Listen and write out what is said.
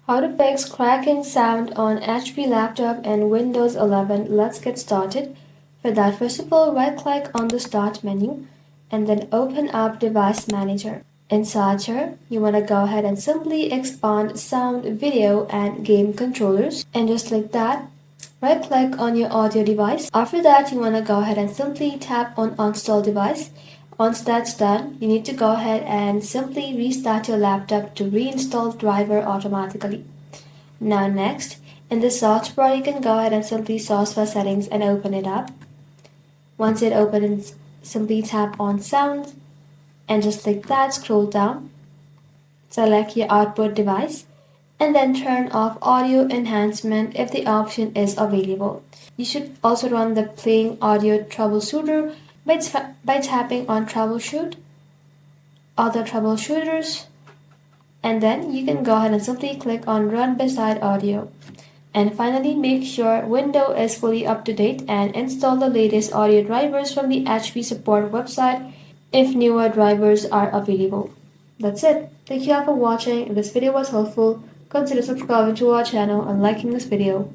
How to fix cracking sound on HP laptop and Windows 11. Let's get started. For that, first of all, right-click on the Start menu and then open up Device Manager. Inside here, you want to go ahead and simply expand Sound, Video, and Game Controllers. And just like that, right-click on your audio device. After that, you want to go ahead and simply tap on Uninstall Device. Once that's done, you need to go ahead and simply restart your laptop to reinstall driver automatically. Now next, in the search bar, you can go ahead and simply search for settings and open it up. Once it opens, simply tap on sound and just like that, scroll down. Select your output device and then turn off audio enhancement if the option is available. You should also run the playing audio troubleshooter by tapping on Troubleshoot, Other Troubleshooters, and then you can go ahead and simply click on Run Beside Audio. And finally, make sure Windows is fully up to date and install the latest audio drivers from the HP support website if newer drivers are available. That's it. Thank you all for watching. If this video was helpful, consider subscribing to our channel and liking this video.